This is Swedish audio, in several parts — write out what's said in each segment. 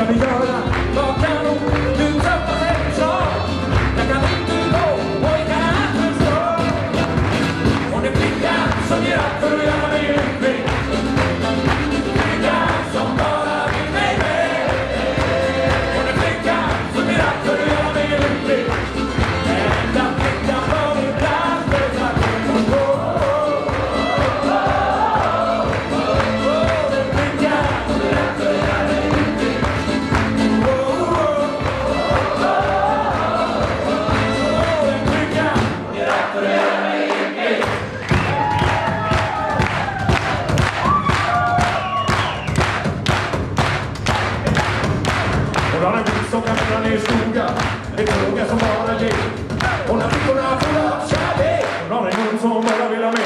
ska vi göra? Vad kan hon? Du tappar sig snart. Jag kan inte gå och jag kan inte förstå. Hon är flickan som ger allt för att göra mig lycklig. Flickan som bara vill mig med. Hon är flickan som ger allt för att göra mig lycklig. Enda flickan på min plats för att hon går. Som kan dra ner i skogen. En fråga som bara ger. Och när flickorna får av kärlek. Hon har en mun som bara vill ha med.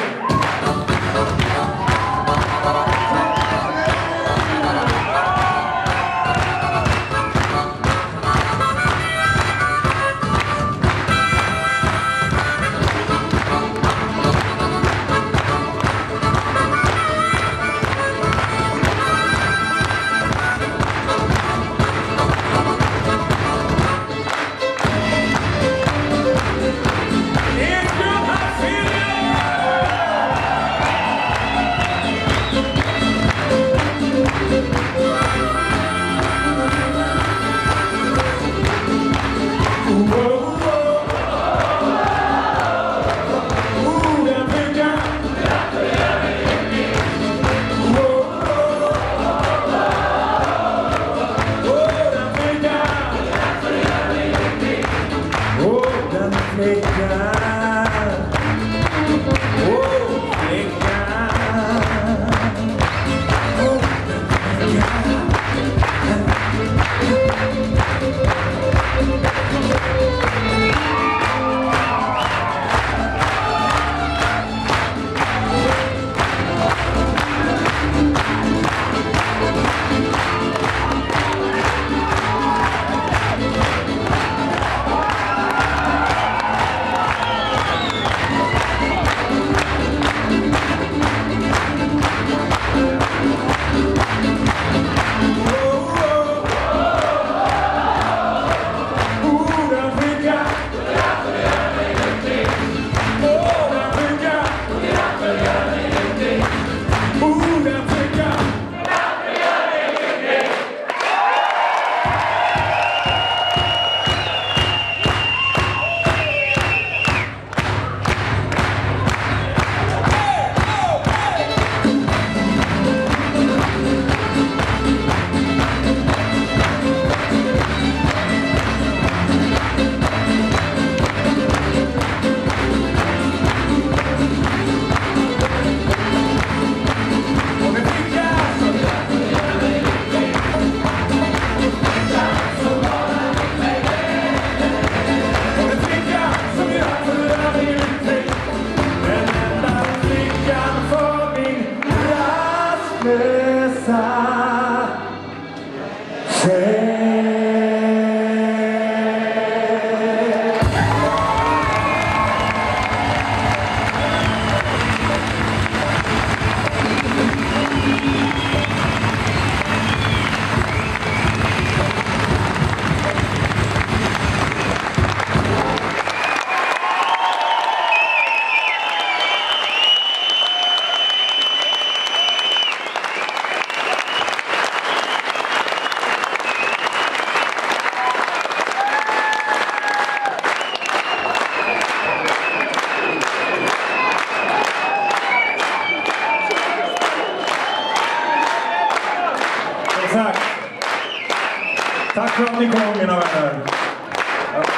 Tack för att ni kom, mina vänner.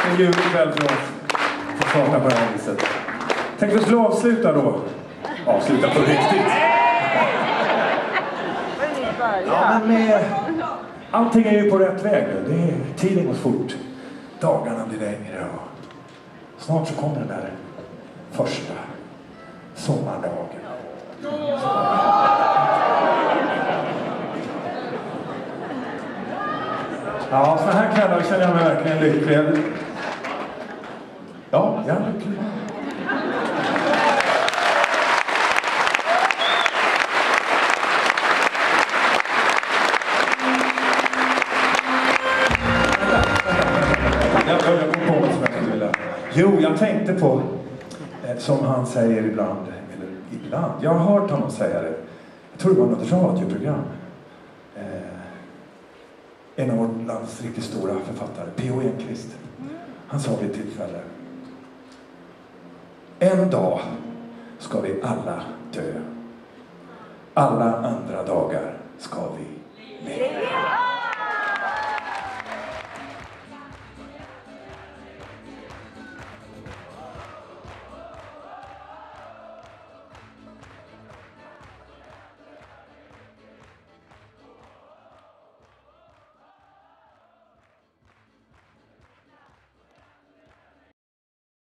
Det är ljuvlig kväll för oss som startar på det här viset. Tänkte vi skulle avsluta då. Avsluta på riktigt. Ja, men allting är ju på rätt väg. Tiden går fort. Dagarna blir längre och snart så kommer den där första sommardagen. Ja, så här kvällar känner jag mig verkligen lycklig. Ja, jag är lycklig. Jo, jag tänkte på, som han säger ibland, jag har hört honom säga det. Jag tror det var något radioprogram. En av vårt lands riktigt stora författare, P.O. Enquist. Han sa vid ett tillfälle: en dag ska vi alla dö. Alla andra dagar ska vi leva.